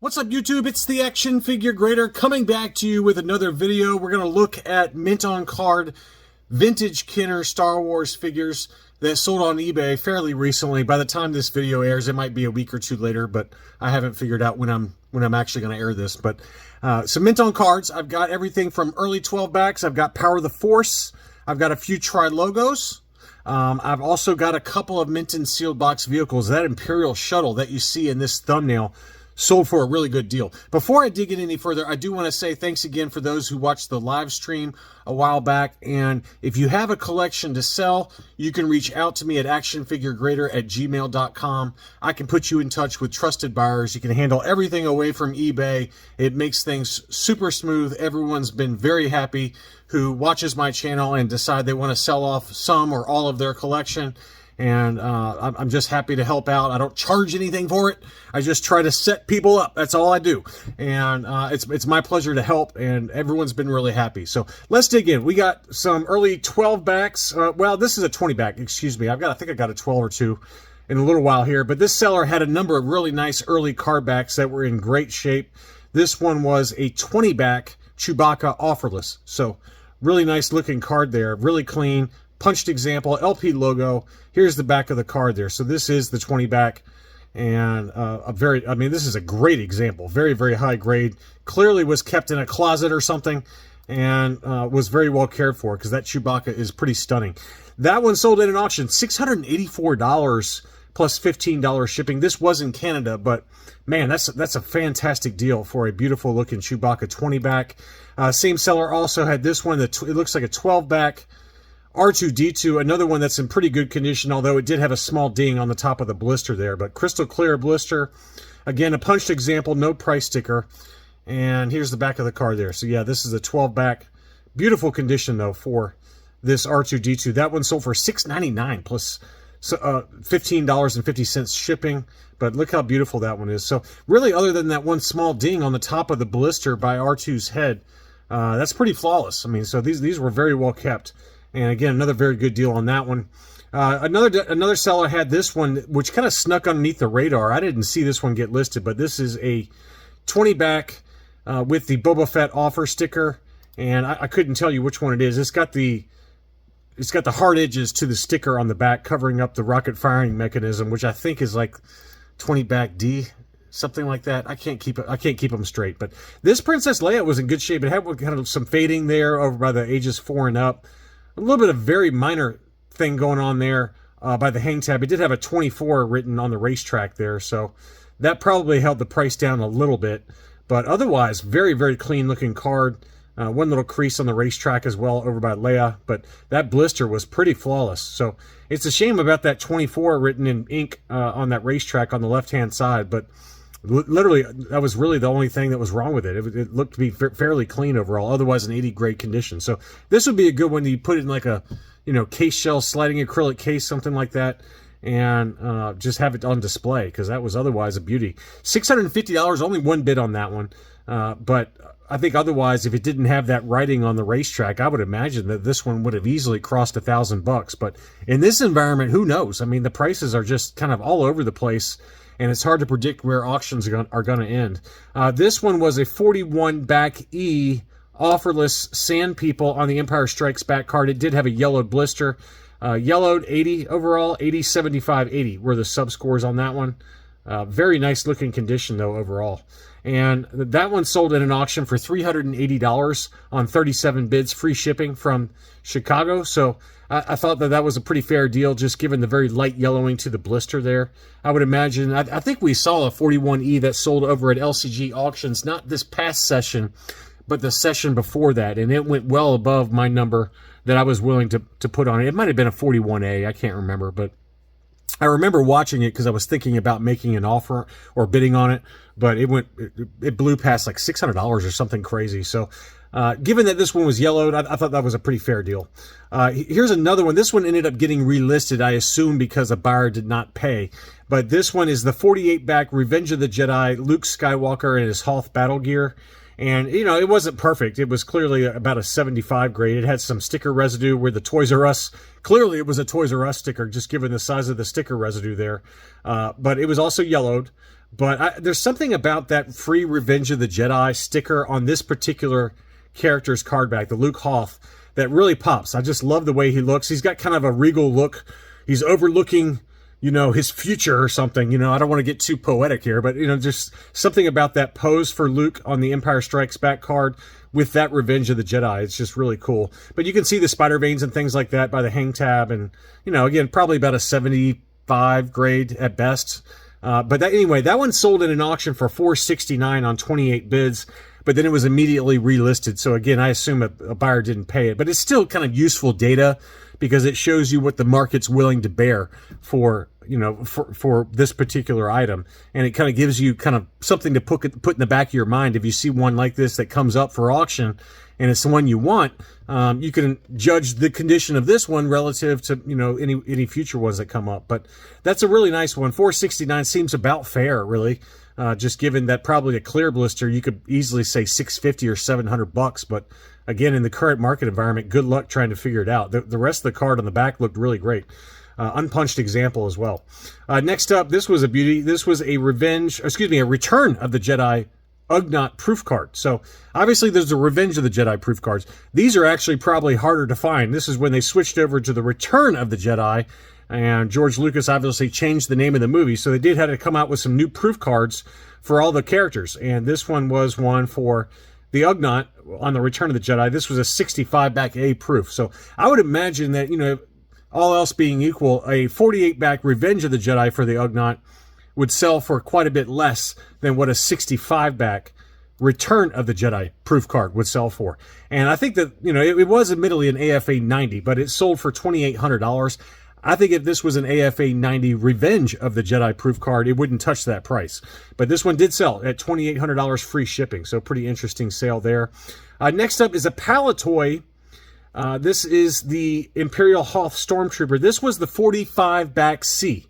What's up, YouTube? It's the Action Figure Grader coming back to you with another video. We're going to look at mint on card vintage Kenner Star Wars figures that sold on eBay fairly recently. By the time this video airs, it might be a week or two later, but I haven't figured out when I'm actually going to air this. But some mint on cards. I've got everything from early 12 backs. I've got Power of the Force. I've got a few tri-logos. I've also got a couple of mint and sealed box vehicles. That Imperial Shuttle that you see in this thumbnail sold for a really good deal. Before I dig in any further, I do want to say thanks again for those who watched the live stream a while back. And if you have a collection to sell, you can reach out to me at actionfiguregrader@gmail.com. I can put you in touch with trusted buyers. You can handle everything away from eBay. It makes things super smooth. Everyone's been very happy who watches my channel and decide they want to sell off some or all of their collection. And I'm just happy to help out. I don't charge anything for it. I just try to set people up. That's all I do. And it's my pleasure to help, and everyone's been really happy. So let's dig in. We got some early 12 backs. Well, this is a 20 back, excuse me. I think I got a 12 or 2 in a little while here. But this seller had a number of really nice early card backs that were in great shape. This one was a 20 back Chewbacca offerless. So really nice looking card there. Really clean. Punched example, LP logo. Here's the back of the card there. So this is the 20 back, and this is a great example. Very, very high grade. Clearly was kept in a closet or something, and was very well cared for, because that Chewbacca is pretty stunning. That one sold at an auction, $684 plus $15 shipping. This was in Canada, but man, that's a fantastic deal for a beautiful looking Chewbacca 20 back. Same seller also had this one. It looks like a 12 back. R2-D2, another one that's in pretty good condition, although it did have a small ding on the top of the blister there. But crystal clear blister. Again, a punched example, no price sticker. And here's the back of the card there. So yeah, this is a 12 back. Beautiful condition, though, for this R2-D2. That one sold for $6.99 plus $15.50 shipping. But look how beautiful that one is. So really, other than that one small ding on the top of the blister by R2's head, that's pretty flawless. I mean, so these were very well kept. And again, another very good deal on that one. Another seller had this one, which kind of snuck underneath the radar. I didn't see this one get listed, but this is a 20 back with the Boba Fett offer sticker, and I couldn't tell you which one it is. It's got the hard edges to the sticker on the back, covering up the rocket firing mechanism, which I think is like 20 back D. Something like that. I can't keep them straight. But this Princess Leia was in good shape. It had kind of some fading there over by the ages 4 and up. A little bit of very minor thing going on there by the hang tab. It did have a 24 written on the racetrack there, so that probably held the price down a little bit. But otherwise, very, very clean looking card. One little crease on the racetrack as well over by Leia, but that blister was pretty flawless. So it's a shame about that 24 written in ink on that racetrack on the left-hand side, but literally, that was really the only thing that was wrong with it. It looked to be fairly clean overall, otherwise in 80 grade condition. So this would be a good one. You put it in like a, case shell, sliding acrylic case, something like that, and just have it on display, because that was otherwise a beauty. $650, only one bid on that one. But I think otherwise, if it didn't have that writing on the racetrack, I would imagine that this one would have easily crossed $1,000. But in this environment, who knows? I mean, the prices are just kind of all over the place, and it's hard to predict where auctions are going to end. This one was a 41 back E offerless Sand People on the Empire Strikes Back card. It did have a yellowed blister. Yellowed 80 overall, 80, 75, 80 were the sub scores on that one. Very nice looking condition, though, overall. And that one sold at an auction for $380 on 37 bids, free shipping from Chicago. So I thought that was a pretty fair deal, just given the very light yellowing to the blister there. I would imagine, I think we saw a 41E that sold over at LCG auctions, not this past session, but the session before that. And it went well above my number that I was willing to put on it. It might have been a 41A, I can't remember, but I remember watching it because I was thinking about making an offer or bidding on it, but it blew past like $600 or something crazy. So given that this one was yellowed, I thought that was a pretty fair deal. Here's another one. This one ended up getting relisted, I assume, because a buyer did not pay. But this one is the 48 back Revenge of the Jedi, Luke Skywalker in his Hoth battle gear. And, it wasn't perfect. It was clearly about a 75 grade. It had some sticker residue where the Toys R Us, clearly it was a Toys R Us sticker, just given the size of the sticker residue there. But it was also yellowed. But there's something about that free Revenge of the Jedi sticker on this particular character's card back, the Luke Hoth, that really pops. I just love the way he looks. He's got kind of a regal look. He's overlooking, his future or something. I don't want to get too poetic here, but, just something about that pose for Luke on the Empire Strikes Back card with that Revenge of the Jedi. It's just really cool. But you can see the spider veins and things like that by the hang tab. And, again, probably about a 75 grade at best. But anyway, that one sold in an auction for $469 on 28 bids, but then it was immediately relisted. So again, I assume a buyer didn't pay it, but it's still kind of useful data because it shows you what the market's willing to bear for this particular item. And it kind of gives you kind of something to put in the back of your mind. If you see one like this that comes up for auction and it's the one you want, you can judge the condition of this one relative to, any future ones that come up. But that's a really nice one. $469 seems about fair, really. Just given that probably a clear blister, you could easily say $650 or $700. But again, in the current market environment, good luck trying to figure it out. The rest of the card on the back looked really great. Unpunched example as well. Next up, this was a beauty. This was a Return of the Jedi Ugnaught proof card. So obviously there's the Revenge of the Jedi proof cards. These are actually probably harder to find. This is when they switched over to the Return of the Jedi, and George Lucas obviously changed the name of the movie. So they did have to come out with some new proof cards for all the characters. And this one was one for the Ugnaught on the Return of the Jedi. This was a 65 back A proof. So I would imagine that, all else being equal, a 48 back Revenge of the Jedi for the Ugnaught would sell for quite a bit less than what a 65 back Return of the Jedi proof card would sell for. And I think that, it was admittedly an AFA 90, but it sold for $2,800. I think if this was an AFA 90 Revenge of the Jedi proof card, it wouldn't touch that price. But this one did sell at $2,800 free shipping, so pretty interesting sale there. Next up is a Palatoy. This is the Imperial Hoth Stormtrooper. This was the 45 back C.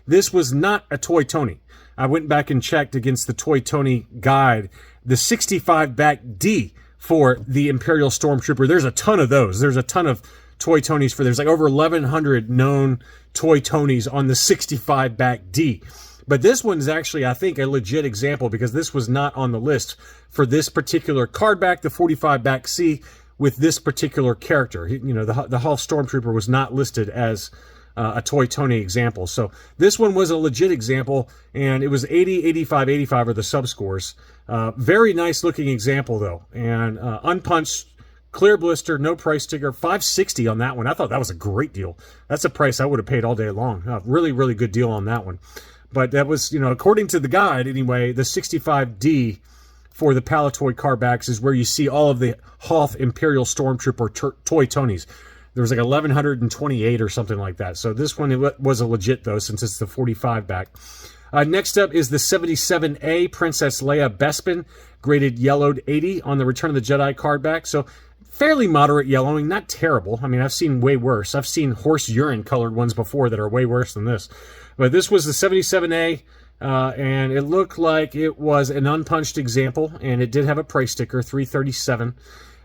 This was not a Toy Tony. I went back and checked against the Toy Tony guide. The 65 back D for the Imperial Stormtrooper, there's a ton of those. There's a ton of Toy Tonys there's like over 1,100 known Toy Tonys on the 65 back D. But this one's actually, I think, a legit example because this was not on the list for this particular card back, the 45 back C, with this particular character. The Hoth Stormtrooper was not listed as a Toy Tony example. So this one was a legit example, and it was 80, 85, 85 are the subscores. Very nice looking example, though. And unpunched, clear blister, no price sticker, $560 on that one. I thought that was a great deal. That's a price I would have paid all day long. Really, really good deal on that one. But that was, according to the guide anyway, the 65D for the Palatoy card backs is where you see all of the Hoth Imperial Stormtrooper Toy Tonys. There was like 1,128 or something like that. So this one was a legit, though, since it's the 45 back. Next up is the 77A Princess Leia Bespin, graded yellowed 80 on the Return of the Jedi card back. So fairly moderate yellowing, not terrible. I mean, I've seen way worse. I've seen horse urine colored ones before that are way worse than this. But this was the 77A, and it looked like it was an unpunched example, and it did have a price sticker, $337.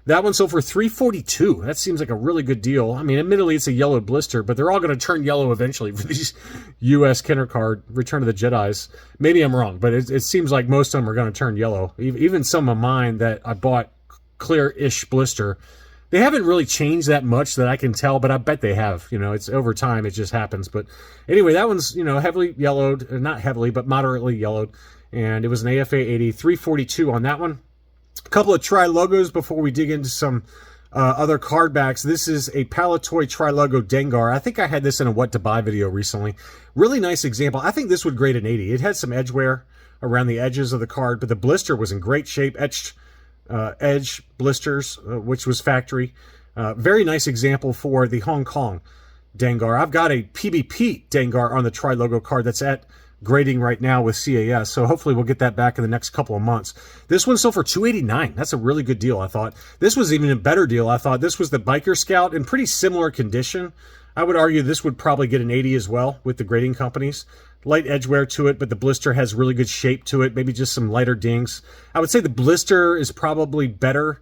That one sold for $342. That seems like a really good deal. I mean, admittedly, it's a yellow blister, but they're all going to turn yellow eventually for these U.S. Kenner card Return of the Jedis. Maybe I'm wrong, but it seems like most of them are going to turn yellow. Even some of mine that I bought clear-ish blister, they haven't really changed that much that I can tell, but I bet they have. It's over time, it just happens. But anyway, that one's, heavily yellowed, not heavily, but moderately yellowed, and it was an AFA 80, $342 on that one. A couple of tri-logos before we dig into some other card backs. This is a Palatoy tri-logo Dengar. I think I had this in a What to Buy video recently. Really nice example. I think this would grade an 80. It had some edge wear around the edges of the card, but the blister was in great shape. Etched edge blisters, which was factory. Very nice example for the Hong Kong Dengar. I've got a PBP Dengar on the tri-logo card that's at grading right now with CAS, so hopefully we'll get that back in the next couple of months. This one sold for $289. That's a really good deal, I thought. This was even a better deal. I thought this was the Biker Scout in pretty similar condition. I would argue this would probably get an 80 as well with the grading companies. Light edge wear to it, but the blister has really good shape to it, maybe just some lighter dings. I would say the blister is probably better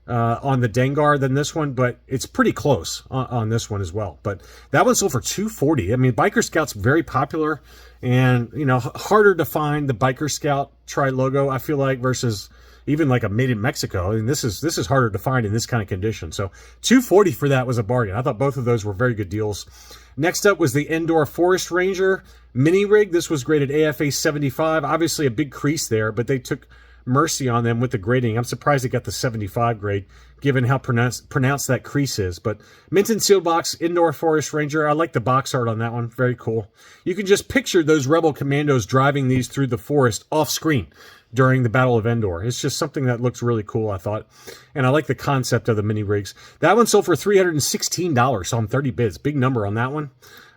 on the Dengar than this one, but it's pretty close on this one as well. But that one sold for $240. I mean, Biker Scout's very popular, And, you know, harder to find the Biker Scout tri-logo, I feel like, versus even like a Made in Mexico. I mean, this is harder to find in this kind of condition. So $240 for that was a bargain. I thought both of those were very good deals. Next up was the Indoor Forest Ranger mini rig. This was graded AFA 75. Obviously a big crease there, but they took mercy on them with the grading. I'm surprised it got the 75 grade, given how pronounced that crease is. But mint and sealed box, Indoor Forest Ranger. I like the box art on that one. Very cool. You can just picture those Rebel Commandos driving these through the forest off screen during the Battle of Endor. It's just something that looks really cool, I thought. And I like the concept of the mini rigs. That one sold for $316, so I'm 30 bids. Big number on that one.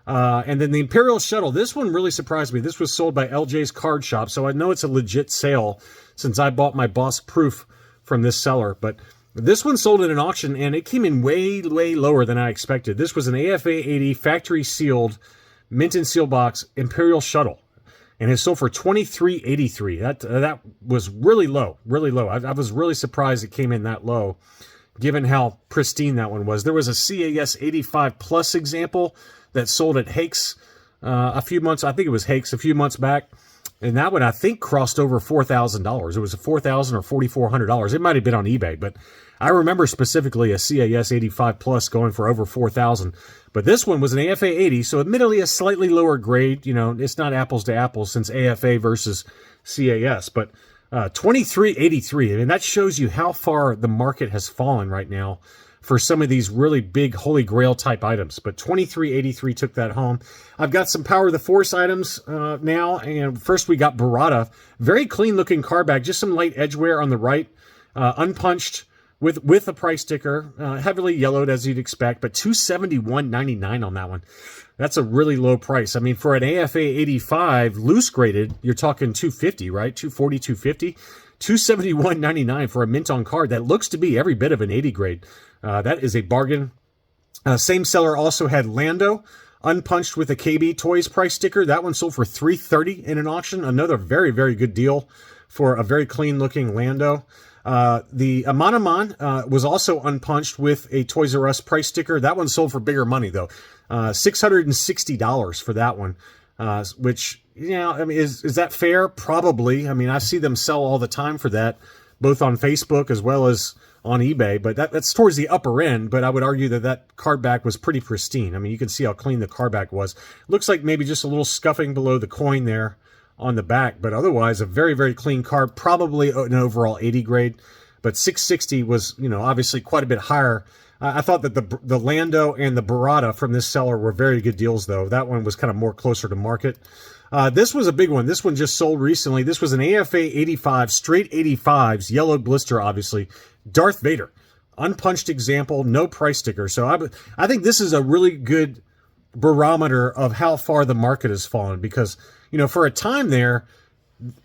And then the Imperial Shuttle. This one really surprised me. This was sold by LJ's Card Shop, so I know it's a legit sale since I bought my Boss Proof from this seller. But this one sold at an auction, and it came in way, way lower than I expected. This was an AFA 80 factory sealed, mint and seal box Imperial Shuttle, and it sold for $23.83. That was really low, really low. I was really surprised it came in that low, given how pristine that one was. There was a CAS 85 Plus example that sold at Hakes a few months. I think it was Hakes a few months back. And that one, I think, crossed over $4,000. It was $4,000 or $4,400. It might have been on eBay, but I remember specifically a CAS 85 Plus going for over $4,000. But this one was an AFA 80, so admittedly a slightly lower grade. You know, it's not apples to apples since AFA versus CAS, but $23.83. I mean, that shows you how far the market has fallen right now for some of these really big Holy Grail type items. But $23.83 took that home. I've got some Power of the Force items now. And first we got Barada. Very clean looking car bag. Just some light edge wear on the right. Unpunched with a price sticker. Heavily yellowed as you'd expect. But $271.99 on that one. That's a really low price. I mean, for an AFA 85 loose graded, you're talking $250, right? $240, $250. $271.99 for a mint on card that looks to be every bit of an 80 grade. That is a bargain. Same seller also had Lando, unpunched with a KB Toys price sticker. That one sold for $330 in an auction. Another very, very good deal for a very clean-looking Lando. The Amanaman was also unpunched with a Toys R Us price sticker. That one sold for bigger money, though. $660 for that one, which, you know, I mean, is that fair? Probably. I mean, I see them sell all the time for that, both on Facebook as well as on eBay, but that's towards the upper end. But I would argue that card back was pretty pristine. I mean, you can see how clean the card back was. Looks like maybe just a little scuffing below the coin there on the back, but otherwise a very, very clean card, probably an overall 80 grade. But $660 was, you know, obviously quite a bit higher. I thought that the Lando and the Barada from this seller were very good deals, though. That one was kind of more closer to market. This was a big one. This one just sold recently. This was an AFA 85, straight 85s, yellowed blister, obviously. Darth Vader, unpunched example, no price sticker. So I think this is a really good barometer of how far the market has fallen, because, you know, for a time there,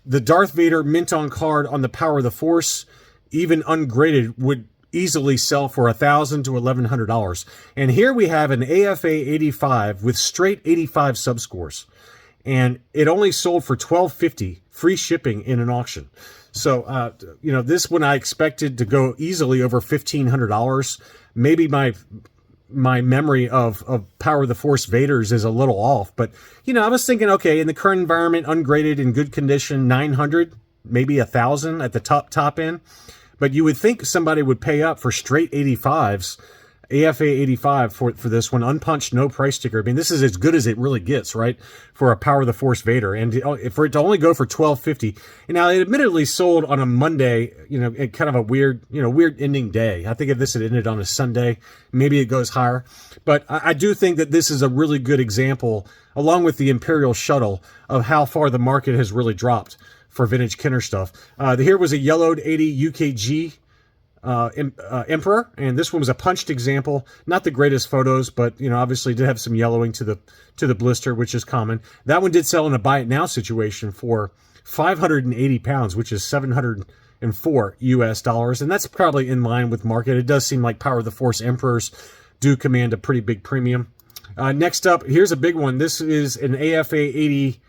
the Darth Vader mint on card on the Power of the Force, even ungraded, would easily sell for $1,000 to $1,100. And here we have an AFA 85 with straight 85 subscores, and it only sold for $1,250, free shipping in an auction. So, you know, this one I expected to go easily over $1,500. Maybe my memory of Power of the Force Vaders is a little off, but, you know, I was thinking, okay, in the current environment, ungraded, in good condition, $900, maybe $1,000 at the top end. But you would think somebody would pay up for straight 85s, AFA 85 for this one, unpunched, no price sticker. I mean, this is as good as it really gets, right, for a Power of the Force Vader. And for it to only go for $1,250. And now, it admittedly sold on a Monday, you know, kind of a weird ending day. I think if this had ended on a Sunday, maybe it goes higher. But I do think that this is a really good example, along with the Imperial Shuttle, of how far the market has really dropped for vintage Kenner stuff. Here was a yellowed 80 UKG Emperor, and this one was a punched example. Not the greatest photos, but, you know, obviously did have some yellowing to the blister, which is common. That one did sell in a buy it now situation for 580 pounds, which is $704 US, and that's probably in line with market. It does seem like Power of the Force Emperors do command a pretty big premium. Next up, here's a big one. This is an AFA 80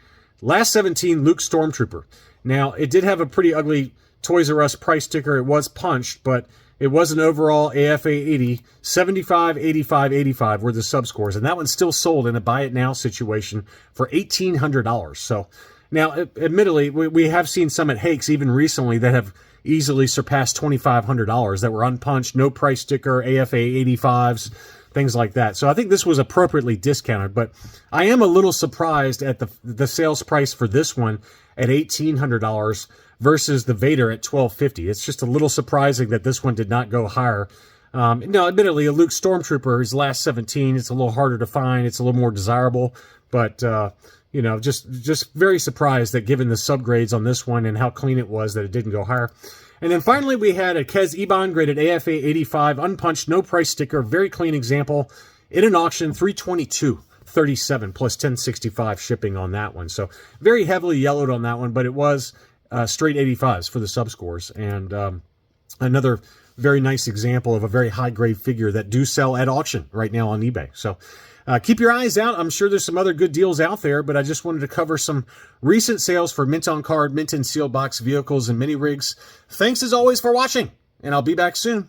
Last 17 Luke Stormtrooper. Now, it did have a pretty ugly Toys R Us price sticker. It was punched, but it was an overall AFA 80. 75, 85, 85 were the sub-scores, and that one's still sold in a buy it now situation for $1,800. So now, admittedly, we have seen some at Hakes even recently that have easily surpassed $2,500 that were unpunched, no price sticker, AFA 85s, things like that. So I think this was appropriately discounted, but I am a little surprised at the sales price for this one at $1,800 versus the Vader at $1,250. It's just a little surprising that this one did not go higher. No, admittedly, a Luke Stormtrooper, his last 17, it's a little harder to find. It's a little more desirable, but you know, just very surprised that given the subgrades on this one and how clean it was that it didn't go higher. And then finally, we had a Kez Ebon graded AFA 85, unpunched, no price sticker, very clean example in an auction, $322.37 plus $10.65 shipping on that one. So very heavily yellowed on that one, but it was straight 85s for the subscores, and another very nice example of a very high grade figure that do sell at auction right now on eBay. So keep your eyes out. I'm sure there's some other good deals out there, but I just wanted to cover some recent sales for mint on card, mint and sealed box vehicles and mini rigs. Thanks as always for watching, and I'll be back soon.